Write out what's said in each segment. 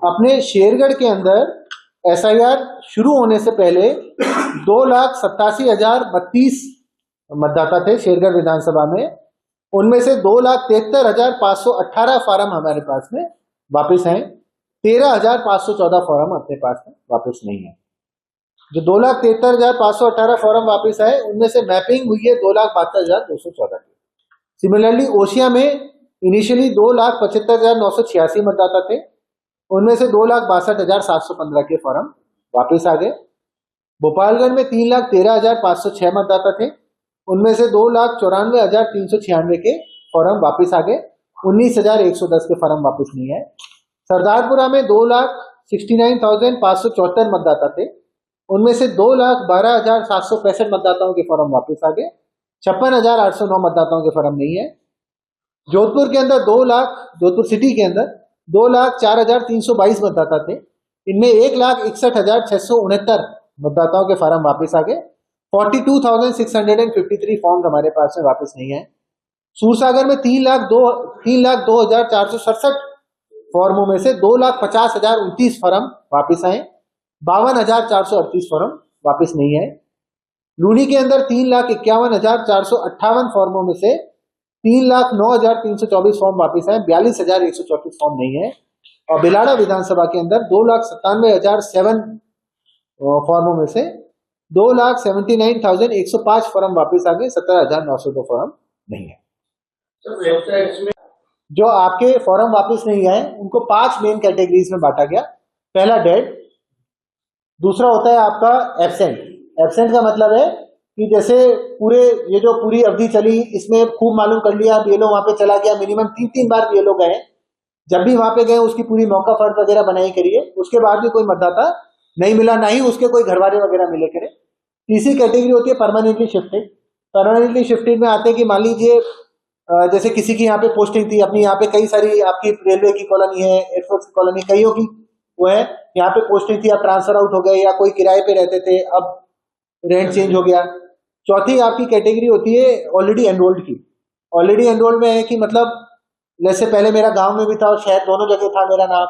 अपने शेरगढ़ के अंदर एसआईआर शुरू होने से पहले 2,87,032 मतदाता थे शेरगढ़ विधानसभा में। उनमें से 2,73,518 फॉर्म हमारे पास में वापस हैं, 13,514 फॉर्म अपने पास में वापस नहीं है। जो 2,73,518 फॉर्म वापस आए उनमें से मैपिंग हुई है 2,72,214 की। सिमिलरली ओशिया में इनिशियली 2,75,986 मतदाता थे, उनमें से 2,62,715 के फॉर्म वापस आ गए। भोपालगढ़ में 3,13,506 मतदाता थे, उनमें से 2,94,396 के फॉर्म वापस आ गए, 19,110 के फॉर्म वापस नहीं आए। सरदारपुरा में 2,69,574 मतदाता थे, उनमें से 2,12,765 मतदाताओं के फॉर्म वापस आ गए, 56,809 मतदाताओं के फॉर्म नहीं है। जोधपुर के अंदर जोधपुर सिटी के अंदर 2,04,322 मतदाता थे, इनमें 1,61,669 मतदाताओं के फॉर्म वापस आ गए, 42,653 फॉर्म हमारे पास में वापस नहीं है। सूरसागर में 3,02,467 फॉर्मों में से 2,50,029 फॉर्म वापस आए, 52,438 फॉर्म वापस नहीं है। लूनी के अंदर 3,51,458 फॉर्मों में से 3,09,324 फॉर्म वापस आए, 42,134 फॉर्म नहीं है। और बिलाड़ा विधानसभा के अंदर 2,97,007 फॉर्मों में से 2,79,105 फॉर्म वापस आ गए, 17,902 फॉर्म नहीं है। जो आपके फॉर्म वापस नहीं आए उनको 5 मेन कैटेगरीज में बांटा गया। पहला डेड, दूसरा होता है आपका एब्सेंट। एब्सेंट का मतलब है कि जैसे ये जो पूरी अवधि चली इसमें खूब मालूम कर लिया, बीएलओ वहां पे चला गया, मिनिमम 3 बार बीएलओ गए, जब भी वहां पे गए उसकी पूरी मौका फर्द वगैरह बनाई करिए, उसके बाद भी कोई मतदाता नहीं मिला, ना ही उसके कोई घरवाले वगैरह मिले करे। तीसरी कैटेगरी होती है परमानेंटली शिफ्टेड। परमानेंटली शिफ्टेड में आते हैं कि मान लीजिए जैसे किसी की यहाँ पे पोस्टिंग थी, अपनी यहाँ पे कई सारी आपकी रेलवे की कॉलोनी है, एयरफोर्स की कॉलोनी, कईयों की वो है, यहाँ पे पोस्टिंग थी, अब ट्रांसफर आउट हो गए, या कोई किराए पे रहते थे अब रेंट चेंज हो गया। चौथी आपकी कैटेगरी होती है ऑलरेडी एनरोल्ड की। ऑलरेडी एनरोल्ड में है कि मतलब जैसे पहले मेरा गांव में भी था और शहर दोनों जगह था मेरा नाम,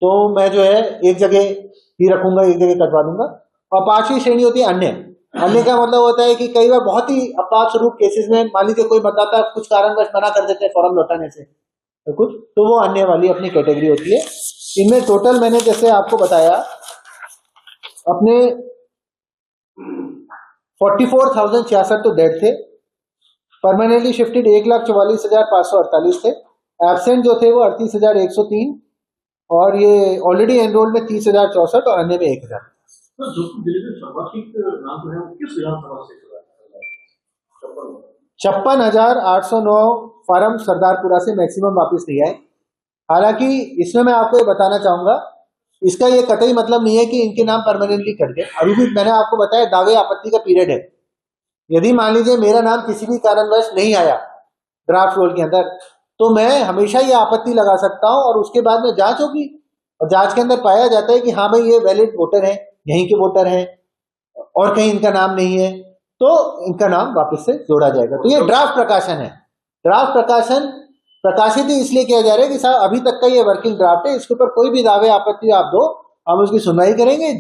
तो मैं जो है एक जगह ही रखूंगा, एक जगह कटवा दूंगा। और 5वीं श्रेणी होती है अन्य। अन्य का मतलब होता है कि कई बार बहुत ही आपात स्वरूप केसेस में मान लीजिए कोई मतदाता कुछ कारणवश मना कर देते हैं फॉर्म लौटाने से तो कुछ, तो वो अन्य वाली अपनी कैटेगरी होती है। इनमें टोटल मैंने जैसे आपको बताया अपने 44,066 तो डेड थे, परमानेंटली शिफ्टेड 1,44,548 थे, एब्सेंट जो थे वो 38,103, और ये ऑलरेडी एनरोल्ड में 30,064 और अन्य में 1,000। तो सर्वाधिक नाम जो है वो किस विधानसभा से 56,809 फॉर्म सरदारपुरा से मैक्सिमम वापस नहीं आए। हालांकि इसमें मैं आपको ये बताना चाहूंगा, इसका ये कतई मतलब नहीं है कि इनके नाम परमानेंटली कट गए। अभी भी मैंने आपको बताया दावे आपत्ति का पीरियड है। यदि मान लीजिए मेरा नाम किसी भी कारणवश नहीं आया ड्राफ्ट रोल के अंदर, तो मैं हमेशा ये आपत्ति लगा सकता हूं और उसके बाद में जांच होगी, और जांच के अंदर पाया जाता है कि हाँ भाई ये वैलिड वोटर है, यहीं के वोटर हैं और कहीं इनका नाम नहीं है, तो इनका नाम वापस से जोड़ा जाएगा। तो ये ड्राफ्ट प्रकाशन है। ड्राफ्ट प्रकाशन प्रकाशित ही इसलिए किया जा रहा है कि साहब अभी तक का ये वर्किंग ड्राफ्ट है, इसके ऊपर कोई भी दावे आपत्ति आप दो, हम उसकी सुनवाई करेंगे,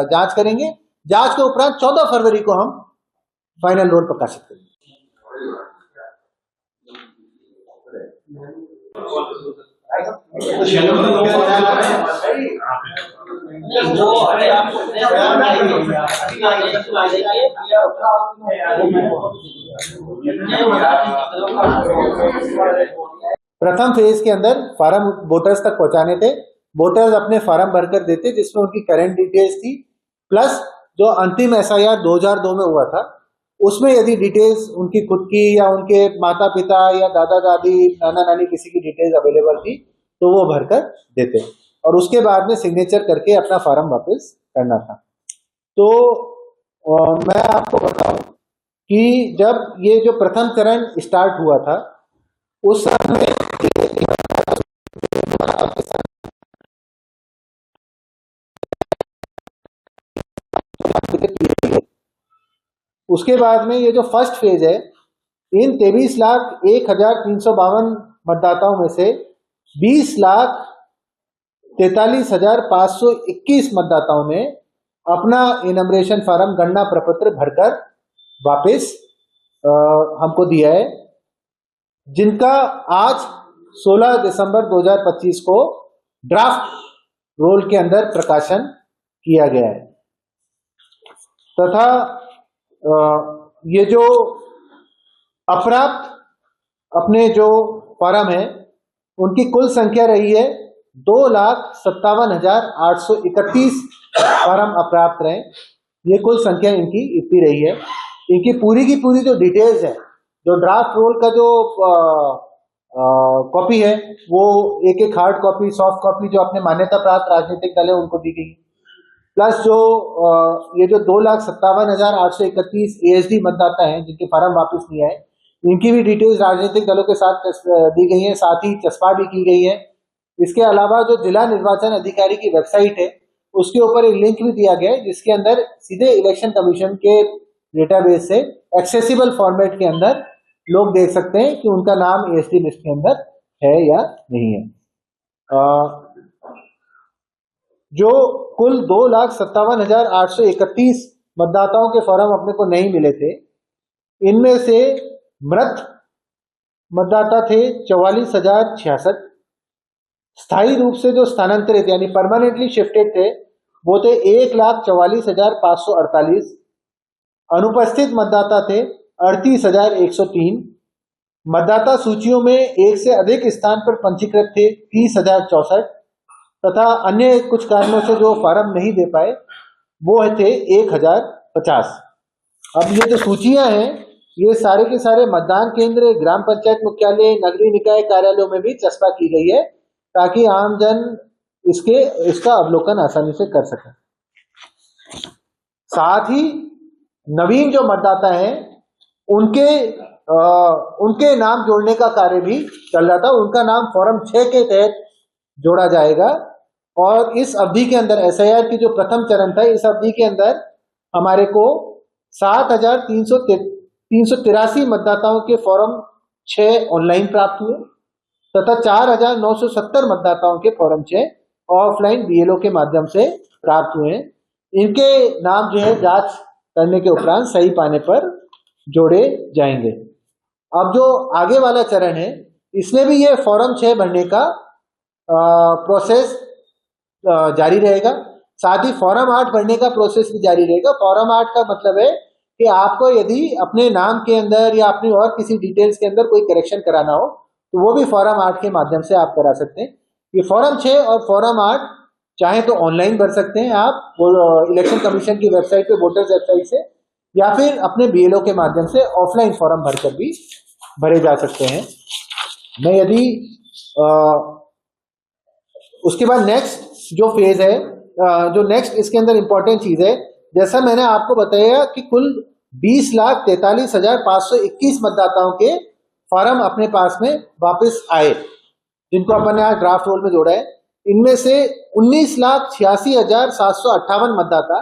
जांच करेंगे। जांच के उपरांत 14 फरवरी को हम फाइनल रोल प्रकाशित करेंगे। प्रथम फेज के अंदर फार्म वोटर्स तक पहुंचाने थे। वोटर्स अपने फार्म भरकर देते जिसमें उनकी करंट डिटेल्स थी, प्लस जो अंतिम एसआईआर 2002 में हुआ था उसमें यदि डिटेल्स उनकी खुद की या उनके माता पिता या दादा दादी नाना नानी किसी की डिटेल्स अवेलेबल थी तो वो भरकर देते, और उसके बाद में सिग्नेचर करके अपना फार्म वापस करना था। तो मैं आपको बताऊं कि जब ये जो प्रथम चरण स्टार्ट हुआ था उस समय उसके बाद में ये जो फर्स्ट फेज है, इन 23,01,352 मतदाताओं में से 20,00,000 43,521 मतदाताओं ने अपना इनमरेशन फॉर्म गणना प्रपत्र भरकर वापस हमको दिया है, जिनका आज 16 दिसंबर 2025 को ड्राफ्ट रोल के अंदर प्रकाशन किया गया है। तथा ये जो अप्राप्त अपने जो फॉर्म है उनकी कुल संख्या रही है 2,57,831 फॉर्म अप्राप्त रहे। ये कुल संख्या इनकी इतनी रही है। इनकी पूरी की पूरी जो डिटेल्स है, जो ड्राफ्ट रोल का जो कॉपी है, वो एक हार्ड कॉपी, सॉफ्ट कॉपी जो अपने मान्यता प्राप्त राजनीतिक दल है उनको दी गई, प्लस जो ये जो 2,57,831 ASD मतदाता हैं जिनके फॉर्म वापस नहीं आए, इनकी भी डिटेल्स राजनीतिक दलों के साथ दी गई है, साथ ही चस्पा भी की गई है। इसके अलावा जो जिला निर्वाचन अधिकारी की वेबसाइट है उसके ऊपर एक लिंक भी दिया गया है, जिसके अंदर सीधे इलेक्शन कमीशन के डेटाबेस से एक्सेसिबल फॉर्मेट के अंदर लोग देख सकते हैं कि उनका नाम ASD लिस्ट के अंदर है या नहीं है। जो कुल 2,57,831 मतदाताओं के फॉर्म अपने को नहीं मिले थे, इनमें से मृत मतदाता थे 44,066। स्थायी रूप से जो स्थानांतरित यानी परमानेंटली शिफ्टेड थे वो थे 1,44,548। अनुपस्थित मतदाता थे 38,103। मतदाता सूचियों में एक से अधिक स्थान पर पंजीकृत थे 30,064 तथा अन्य कुछ कारणों से जो फॉर्म नहीं दे पाए वो थे 1,050। अब ये जो सूचियां हैं ये सारे के सारे मतदान केंद्र, ग्राम पंचायत मुख्यालय, नगरीय निकाय कार्यालयों में भी चस्पा की गई है ताकि आम जन इसका अवलोकन आसानी से कर सके। साथ ही नवीन जो मतदाता हैं उनके नाम जोड़ने का कार्य भी चल रहा था। उनका नाम फॉर्म 6 के तहत जोड़ा जाएगा और इस अवधि के अंदर SIR की जो प्रथम चरण था, इस अवधि के अंदर हमारे को 7,383 मतदाताओं के फॉर्म 6 ऑनलाइन प्राप्त हुए तथा 4,970 मतदाताओं के फॉर्म 6 ऑफलाइन BLO के माध्यम से प्राप्त हुए। इनके नाम जो है जांच करने के उपरांत सही पाने पर जोड़े जाएंगे। अब जो आगे वाला चरण है इसमें भी ये फॉर्म 6 भरने का प्रोसेस जारी रहेगा। साथ ही फॉर्म 8 भरने का प्रोसेस भी जारी रहेगा। फॉर्म 8 का मतलब है कि आपको यदि अपने नाम के अंदर या अपनी और किसी डिटेल्स के अंदर कोई करेक्शन कराना हो तो वो भी फॉर्म 8 के माध्यम से आप करा सकते हैं। ये फॉर्म 6 और फॉर्म 8 चाहे तो ऑनलाइन भर सकते हैं आप इलेक्शन कमीशन की वेबसाइट पे, वोटर्स वेबसाइट से, या फिर अपने BLO के माध्यम से ऑफलाइन फॉर्म भरकर भी भरे जा सकते हैं। मैं यदि उसके बाद नेक्स्ट जो फेज है, जो नेक्स्ट इसके अंदर इंपॉर्टेंट चीज है, जैसा मैंने आपको बताया कि कुल 20,43,521 मतदाताओं के फॉर्म अपने पास में वापस आए, जिनको अपन ने आज ड्राफ्ट रोल में जोड़ा है। इनमें से 19,86,758 मतदाता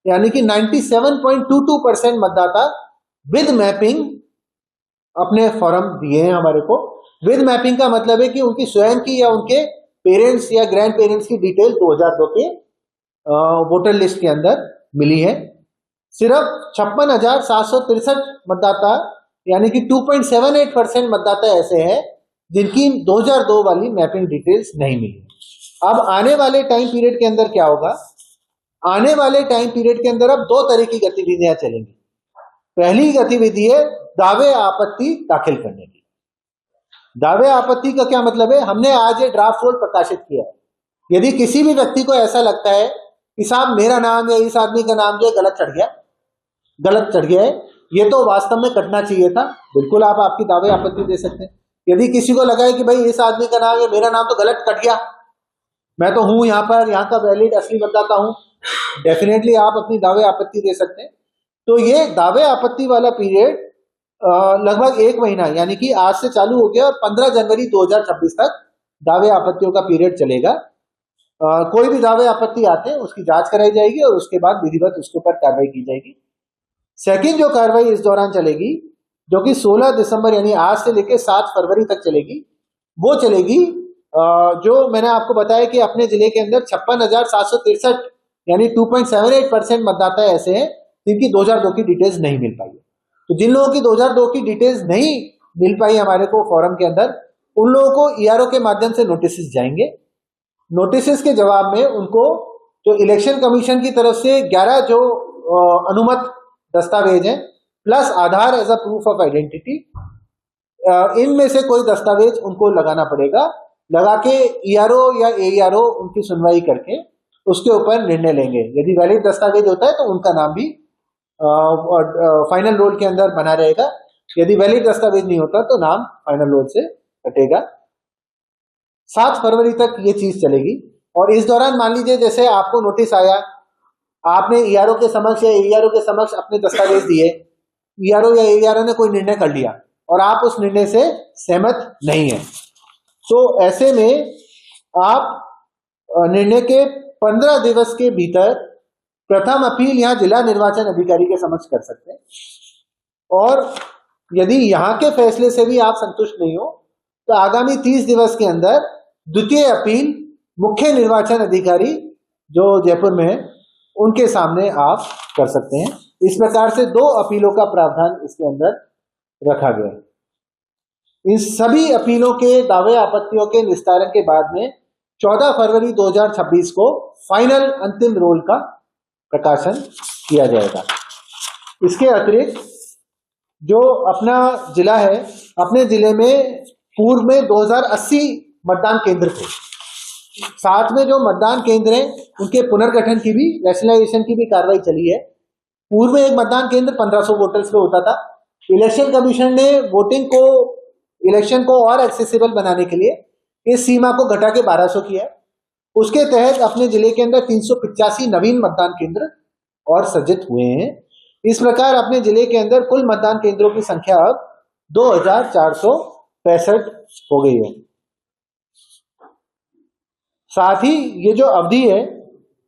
यानी कि 97.22% मतदाता विद मैपिंग अपने फॉर्म दिए हैं हमारे को। विद मैपिंग का मतलब है कि उनकी स्वयं की या उनके पेरेंट्स या ग्रैंड पेरेंट्स की डिटेल 2002 के वोटर लिस्ट के अंदर मिली है। सिर्फ 56,763 मतदाता यानी कि 2.78% मतदाता ऐसे हैं जिनकी 2002 वाली मैपिंग डिटेल्स नहीं मिली। अब आने वाले टाइम पीरियड के अंदर क्या होगा? आने वाले टाइम पीरियड के अंदर अब 2 तरह की गतिविधियां चलेंगी। पहली गतिविधि है दावे आपत्ति दाखिल करने की। दावे आपत्ति का क्या मतलब है? हमने आज ये ड्राफ्ट रोल प्रकाशित किया है। यदि किसी भी व्यक्ति को ऐसा लगता है कि साहब मेरा नाम या इस आदमी का नाम जो है गलत चढ़ गया है, ये तो वास्तव में कटना चाहिए था, बिल्कुल आप आपकी दावे आपत्ति दे सकते हैं। यदि किसी को लगा है कि भाई इस आदमी का नाम या मेरा नाम तो गलत कट गया, मैं तो हूं यहाँ का वैलिड असली मतदाता हूं, डेफिनेटली आप अपनी दावे आपत्ति दे सकते हैं। तो ये दावे आपत्ति वाला पीरियड लगभग 1 महीना यानी कि आज से चालू हो गया और 15 जनवरी 2026 तक दावे आपत्तियों का पीरियड चलेगा। कोई भी दावे आपत्ति आते हैं उसकी जांच कराई जाएगी और उसके बाद विधिवत उसके ऊपर कार्रवाई की जाएगी। सेकंड जो कार्रवाई इस दौरान चलेगी, जो कि 16 दिसंबर यानी आज से लेकर 7 फरवरी तक चलेगी, वो चलेगी जो मैंने आपको बताया कि अपने जिले के अंदर 56,763 यानी 2.78% मतदाता ऐसे हैं जिनकी 2002 की डिटेल्स नहीं मिल पाई है। तो जिन लोगों की 2002 की डिटेल्स नहीं मिल पाई हमारे को फॉरम के अंदर, उन लोगों को ईआरओ के माध्यम से नोटिस जाएंगे। नोटिस के जवाब में उनको जो इलेक्शन कमीशन की तरफ से 11 जो अनुमत दस्तावेज हैं plus Aadhaar as a proof of identity, इनमें से कोई दस्तावेज उनको लगाना पड़ेगा। लगा के ईआरओ या एईआरओ उनकी सुनवाई करके उसके ऊपर निर्णय लेंगे। यदि वैलिड दस्तावेज होता है तो उनका नाम भी फाइनल रोल के अंदर बना रहेगा। यदि वैलिड दस्तावेज नहीं होता तो नाम फाइनल रोल से हटेगा। 7 फरवरी तक ये चीज चलेगी। और इस दौरान मान लीजिए जैसे आपको नोटिस आया, आपने ईआरओ के समक्ष या एईआरओ के समक्ष अपने दस्तावेज दिए, ईआरओ या एईआरओ ने कोई निर्णय कर लिया और आप उस निर्णय से सहमत नहीं है, तो ऐसे में आप निर्णय के 15 दिवस के भीतर प्रथम अपील यहां जिला निर्वाचन अधिकारी के समक्ष कर सकते हैं। और यदि यहां के फैसले से भी आप संतुष्ट नहीं हो तो आगामी 30 दिवस के अंदर द्वितीय अपील मुख्य निर्वाचन अधिकारी जो जयपुर में है उनके सामने आप कर सकते हैं। इस प्रकार से 2 अपीलों का प्रावधान इसके अंदर रखा गया है। इन सभी अपीलों के दावे आपत्तियों के निस्तारण के बाद में 14 फरवरी 2026 को फाइनल अंतिम रोल का प्रकाशन किया जाएगा। इसके अतिरिक्त जो अपना जिला है, अपने जिले में पूर्व में 2080 मतदान केंद्र थे। साथ में जो मतदान केंद्र हैं उनके पुनर्गठन की भी, रैशनलाइजेशन की भी कार्रवाई चली है। पूर्व में एक मतदान केंद्र 1500 वोटर्स पे होता था। इलेक्शन कमीशन ने इलेक्शन को और एक्सेसिबल बनाने के लिए इस सीमा को घटा के 1200 किया है। उसके तहत अपने जिले के अंदर 385 नवीन मतदान केंद्र और सृजित हुए हैं। इस प्रकार अपने जिले के अंदर कुल मतदान केंद्रों की संख्या अब 2465 हो गई है। साथ ही ये जो अवधि है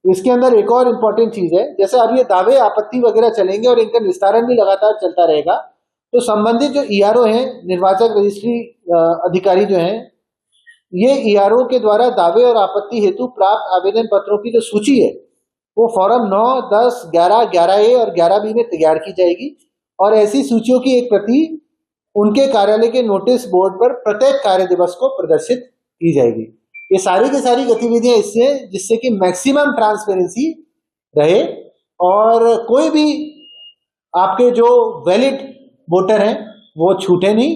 इसके अंदर एक और इम्पोर्टेंट चीज है, जैसे अब ये दावे आपत्ति वगैरह चलेंगे और इनका निस्तारण भी लगातार चलता रहेगा, तो संबंधित जो ईआरओ हैं, निर्वाचक रजिस्ट्री अधिकारी जो हैं, ये ईआरओ के द्वारा दावे और आपत्ति हेतु प्राप्त आवेदन पत्रों की जो सूची है वो फॉर्म 9, 10, 11, 11A और 11B में तैयार की जाएगी और ऐसी सूचियों की एक प्रति उनके कार्यालय के नोटिस बोर्ड पर प्रत्येक कार्य दिवस को प्रदर्शित की जाएगी। ये सारी की सारी गतिविधियां इससे जिससे कि मैक्सिमम ट्रांसपेरेंसी रहे और कोई भी आपके जो वैलिड वोटर हैं वो छूटे नहीं।